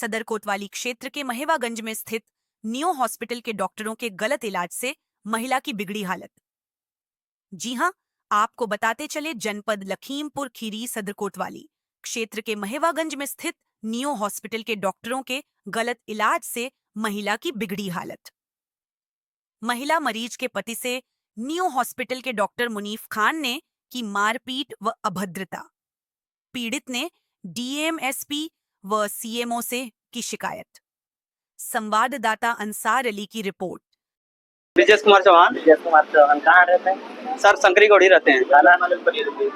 सदर कोतवाली क्षेत्र के महेवागंज में स्थित नियो हॉस्पिटल के डॉक्टरों के गलत इलाज से महिला की बिगड़ी हालत। जी हां, आपको बताते चले, जनपद लखीमपुर खीरी सदर कोतवाली क्षेत्र के महेवागंज में स्थित नियो हॉस्पिटल के डॉक्टरों के गलत इलाज से महिला की बिगड़ी हालत। महिला मरीज के पति से नियो हॉस्पिटल के डॉक्टर मुनीफ खान ने की मारपीट व अभद्रता। पीड़ित ने डीएमएसपी व सीएमओ से की शिकायत। संवाददाता अंसार अली की रिपोर्ट। ब्रिजेश कुमार चौहान कहाँ रहते हैं? सर शंकरी गौड़ी रहते हैं,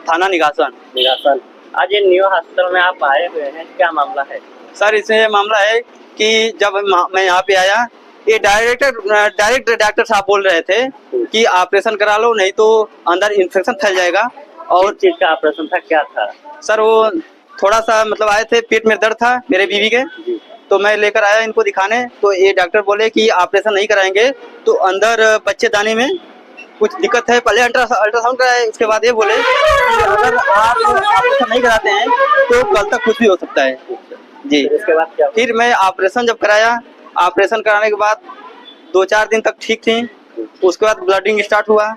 थाना निगासन। आज ये न्यू हॉस्पिटल में आप आए हुए हैं, क्या मामला है? सर इसमें मामला है कि जब मैं यहाँ पे आया, ये डायरेक्ट डॉक्टर साहब बोल रहे थे कि ऑपरेशन करा लो, नहीं तो अंदर इन्फेक्शन फैल जाएगा। और चीज का ऑपरेशन था, क्या था? सर वो थोड़ा सा मतलब आए थे, पेट में दर्द था मेरे बीवी के, तो मैं लेकर आया इनको दिखाने। तो ये डॉक्टर बोले कि ऑपरेशन नहीं कराएंगे, तो अंदर बच्चेदानी में कुछ दिक्कत है। पहले अल्ट्रासाउंड कराए, उसके बाद ये बोले कि अगर आप ऑपरेशन नहीं कराते हैं तो कल तक कुछ भी हो सकता है जी। इसके बाद क्या? फिर मैं ऑपरेशन जब कराया, ऑपरेशन कराने के बाद 2-4 दिन तक ठीक थी। उसके बाद ब्लडिंग स्टार्ट हुआ,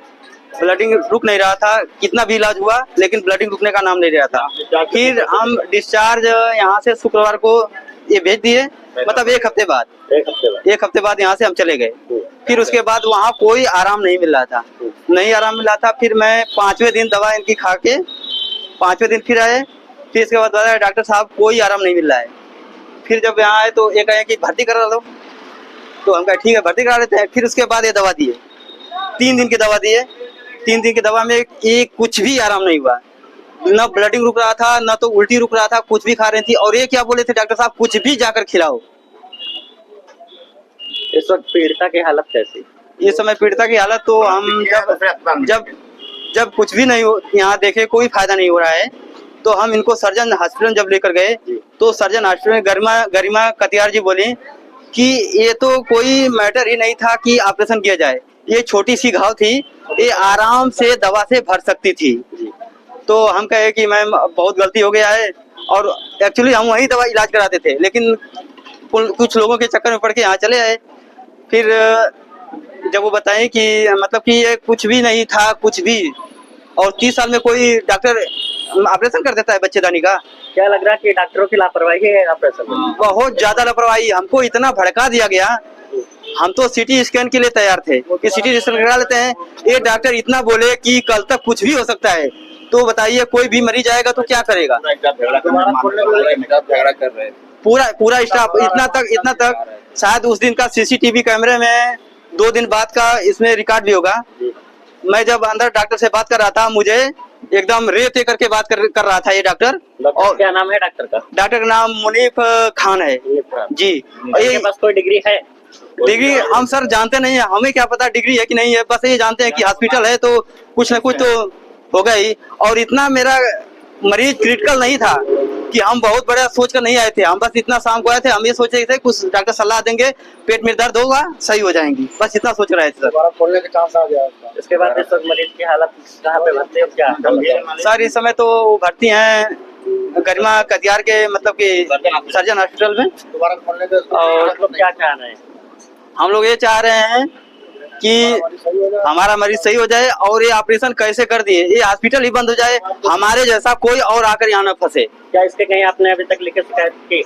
ब्लडिंग रुक नहीं रहा था, कितना भी इलाज हुआ लेकिन ब्लडिंग रुकने का नाम नहीं रहा था। फिर हम डिस्चार्ज यहाँ से शुक्रवार को ये भेज दिए, मतलब एक हफ्ते बाद यहाँ से हम चले गए। फिर उसके बाद वहाँ कोई आराम नहीं मिल रहा था। फिर मैं 5वें दिन दवा इनकी खा के 5वें दिन फिर आए। फिर इसके बाद बताया डॉक्टर साहब कोई आराम नहीं मिल रहा है। फिर जब यहाँ आए तो ये कहे कि भर्ती करा लो, तो हम कहे ठीक है भर्ती करा लेते हैं। फिर उसके बाद ये दवा दिए, 3 दिन की दवा दिए। 3 दिन की दवा में एक कुछ भी आराम नहीं हुआ, न ब्लडिंग रुक रहा था, न तो उल्टी रुक रहा था, कुछ भी खा रही थी। और ये क्या बोले थे डॉक्टर साहब, कुछ भी जाकर खिलाओ। इस वक्त पीड़िता की हालत कैसी? इस समय पीड़िता की हालत तो हम जब कुछ भी नहीं यहाँ देखे, कोई फायदा नहीं हो रहा है, तो हम इनको सर्जन हॉस्पिटल जब लेकर गए, तो सर्जन हॉस्पिटल में गरिमा कतियार जी बोली कि ये तो कोई मैटर ही नहीं था कि ऑपरेशन किया जाए, ये छोटी सी घाव थी, ये आराम से दवा से भर सकती थी। तो हम कहे कि मैम बहुत गलती हो गया है, और एक्चुअली हम वही दवा इलाज कराते थे, लेकिन कुछ लोगों के चक्कर में पड़ के यहाँ चले आए। फिर जब वो बताएं कि मतलब कि ये कुछ भी नहीं था, कुछ भी, और 30 साल में कोई डॉक्टर ऑपरेशन कर देता है बच्चेदानी का? क्या लग रहा है कि डॉक्टरों की लापरवाही है ऑपरेशन में? बहुत ज्यादा लापरवाही। हमको इतना भड़का दिया गया, हम तो सिटी स्कैन के लिए तैयार थे कि सिटी स्कैन करा लेते हैं। ये डॉक्टर इतना बोले कि कल तक कुछ भी हो सकता है, तो बताइए कोई भी मरीज आएगा तो क्या करेगा? पूरा स्टाफ इतना तक शायद उस दिन का सीसीटीवी कैमरे में 2 दिन बाद का इसमें रिकॉर्ड भी होगा। मैं जब अंदर डॉक्टर से बात कर रहा था, मुझे एकदम रेते करके बात कर रहा था ये डॉक्टर। और क्या नाम है डॉक्टर का? डॉक्टर का नाम मुनीफ खान है जी। ये बस कोई डिग्री है? डिग्री हम सर जानते नहीं है, हमें क्या पता डिग्री है कि नहीं है, बस ये जानते हैं कि हॉस्पिटल है तो कुछ न कुछ तो होगा ही। और इतना मेरा मरीज क्रिटिकल नहीं था कि हम बहुत बड़ा सोच कर नहीं आए थे। हम बस इतना शाम को आए थे, हम ये सोचे थे कुछ डॉक्टर सलाह देंगे, पेट में दर्द होगा, सही हो जाएंगी, बस इतना सोच रहे थे सर। खोलने के चांस आ गया। इसके बाद इस वक्त मरीज की हालत कहाँ पे भर्ती है, क्या? सर इस समय तो भर्ती हैं गरिमा कतियार के मतलब कि सर्जन हॉस्पिटल में। दोबारा खोलने के और क्या चाह रहे हैं? हम लोग ये चाह रहे हैं कि हमारा मरीज सही हो जाए, और ये ऑपरेशन कैसे कर दिए, ये हॉस्पिटल ही बंद हो जाए, हमारे जैसा कोई और आकर यहाँ न फंसे। क्या इसके कहीं आपने अभी तक लिखित शिकायत की?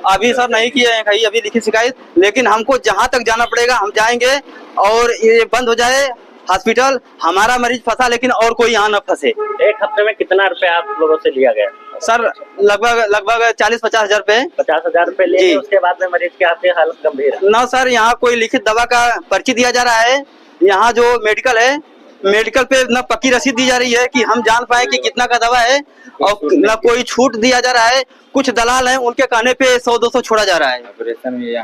अभी सर नहीं किए हैं कहीं अभी लिखित शिकायत, लेकिन हमको जहाँ तक जाना पड़ेगा हम जाएंगे, और ये बंद हो जाए हॉस्पिटल, हमारा मरीज फंसा लेकिन और कोई यहाँ न फंसे। 1 हफ्ते में कितना रुपया आप लोगों से लिया गया? सर लगभग 40-50 हजार रुपए। 50,000 रुपए लिए, उसके बाद में मरीज की आपकी हालत गंभीर है? ना सर, यहाँ कोई लिखित दवा का पर्ची दिया जा रहा है, यहाँ जो मेडिकल है, मेडिकल पे न पक्की रसीद दी जा रही है कि हम जान पाए कि कितना का दवा है, और न कोई छूट दिया जा रहा है। कुछ दलाल हैं, उनके कहने पे 100-200 छोड़ा जा रहा है ऑपरेशन में।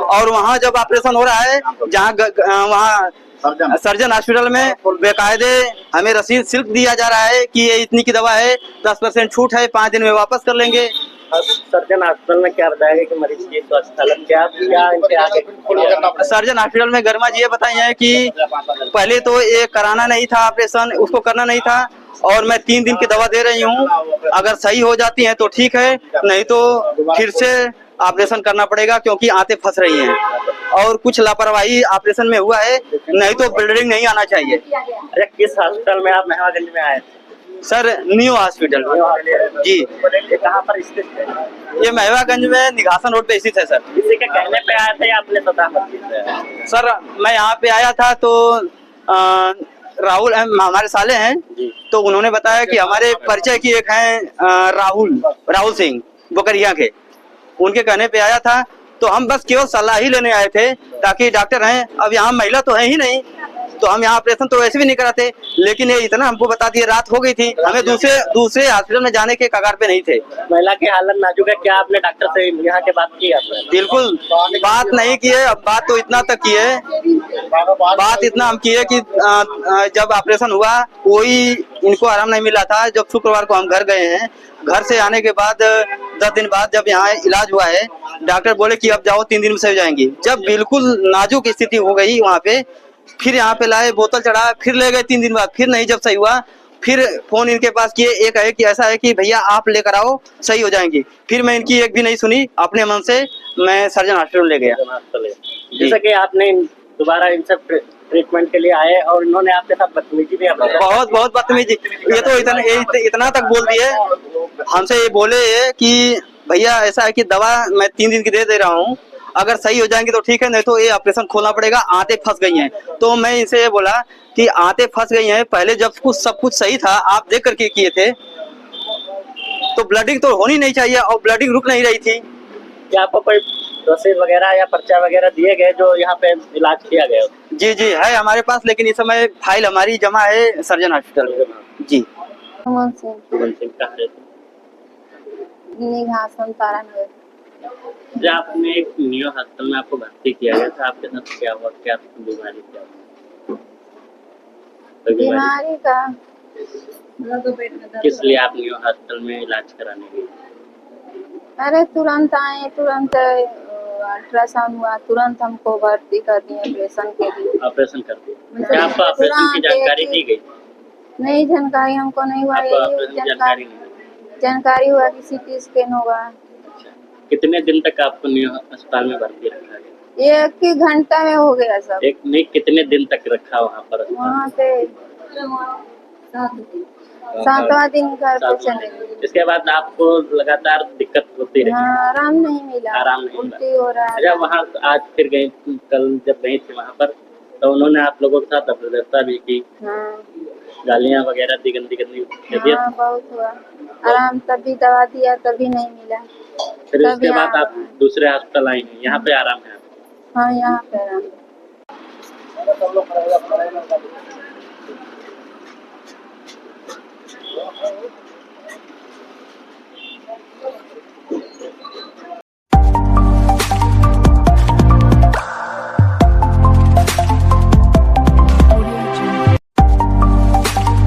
और वहाँ जब ऑपरेशन हो रहा है, जहाँ वहाँ सर्जन हॉस्पिटल में बेकायदे हमें रसीद सिर्फ दिया जा रहा है कि ये इतनी की दवा है, 10% छूट है, 5 दिन में वापस कर लेंगे। सर्जन हॉस्पिटल में क्या बताया कि मरीज की स्वास्थ्य हालत क्या इनके आगे? सर्जन हॉस्पिटल में गरिमा जी ये बताई है कि पहले तो ये कराना नहीं था ऑपरेशन, उसको करना नहीं था, और मैं 3 दिन की दवा दे रही हूँ, अगर सही हो जाती है तो ठीक है, नहीं तो फिर से ऑपरेशन करना पड़ेगा क्योंकि आंतें फंस रही हैं और कुछ लापरवाही ऑपरेशन में हुआ है, नहीं तो ब्लीडिंग नहीं आना चाहिए। अच्छा, किस हॉस्पिटल में आप महिमागंज में आए थे? सर न्यू हॉस्पिटल जी, ये कहाँ पर स्थित है? ये महिमागंज में निघासन रोड पे स्थित है सर। किसी के कहने पे आए थे या अपने स्वतः मर्जी से आए? सर मैं यहाँ पे आया था तो राहुल हमारे साले हैं, तो उन्होंने बताया कि हमारे परिचय की एक हैं राहुल सिंह बोकरिया के, उनके कहने पे आया था। तो हम बस केवल सलाह ही लेने आए थे, ताकि डॉक्टर हैं, अब यहाँ महिला तो है ही नहीं, तो हम यहाँ ऑपरेशन तो वैसे भी नहीं कराते, लेकिन ये इतना हमको बता दिए, रात हो गई थी, हमें दूसरे हॉस्पिटल में जाने के कगार पे नहीं थे। महिला की हालत नाजुक है, क्या आपने डॉक्टर से यहाँ के बात की आपने? बिल्कुल बात नहीं की है, अब बात तो इतना तक की है, बात इतना हम किए कि जब ऑपरेशन हुआ कोई इनको आराम नहीं मिला था। जब शुक्रवार को हम घर गए हैं, घर से आने के बाद 10 दिन बाद जब यहाँ इलाज हुआ है, डॉक्टर बोले कि अब जाओ 3 दिन में सही हो जाएंगी। जब बिल्कुल नाजुक स्थिति हो गई वहाँ पे, फिर यहाँ पे लाए, बोतल चढ़ा, फिर ले गए 3 दिन बाद, फिर नहीं जब सही हुआ, फिर फोन इनके पास किए, एक है कि ऐसा है कि भैया आप लेकर आओ सही हो जाएंगी। फिर मैं इनकी एक भी नहीं सुनी, अपने मन से मैं सर्जन हॉस्पिटल ले गया। जैसा कि आपने दोबारा इनसे ट्रीटमेंट के लिए आए और इन्होंने आपके साथ बदतमीजी भी बहुत बदतमीजी, ये तो इतना तक बोल दिए हमसे, ये बोले कि भैया ऐसा है कि दवा मैं 3 दिन की दे रहा हूँ, अगर सही हो जाएंगे तो ठीक है, नहीं तो ये ऑपरेशन खोलना पड़ेगा, आंतें फंस गई हैं। तो मैं इनसे ये बोला कि आंतें फंस गई हैं, पहले जब सब कुछ सही था, आप देख करके किए थे, तो ब्लडिंग तो होनी नहीं चाहिए, और ब्लडिंग रुक नहीं रही थी। क्या आपको कोई रसीद वगैरह या पर्चा वगैरह दिए गए जो यहाँ पे इलाज किया गया? जी है हमारे पास, लेकिन इस समय फाइल हमारी जमा है सर्जन हॉस्पिटल जी। निघासन तारानगर। जब आपने एक न्यू हॉस्पिटल में आपको भर्ती किया गया था, आपके साथ क्या हुआ, क्या बीमारी क्या बीमारी का किस लिए आप न्यू हॉस्पिटल में इलाज कराने गए? अरे तुरंत आए, तुरंत अल्ट्रासाउंड हुआ, तुरंत हमको भर्ती कर दिए ऑपरेशन के लिए। ऑपरेशन कर दिया? क्या आपको ऑपरेशन की जानकारी दी गई? नहीं, जानकारी हमको नहीं हुआ। जानकारी हुआ कि सीटी स्कैन होगा। कितने दिन तक आपको न्यू अस्पताल में भर्ती रखा गया? 1 घंटा में हो गया सब। एक नहीं, कितने दिन तक रखा वहाँ पर? वहाँ पे 7वां दिन घर पे चले गए। इसके बाद आपको लगातार दिक्कत होती रही? आराम नहीं मिला, आराम नहीं उल्टी हो रहा है। जब वहाँ आज फिर गई, कल जब गई थी वहाँ पर, तो उन्होंने आप लोगों के साथ अभद्रता भी की, गालियाँ वगैरह दी, गंदी बहुत हुआ। आराम तभी दवा दिया, तभी नहीं मिला। फिर उसके बाद आप दूसरे हॉस्पिटल आई हैं, यहाँ पे आराम है? हाँ, यहाँ पे आराम है।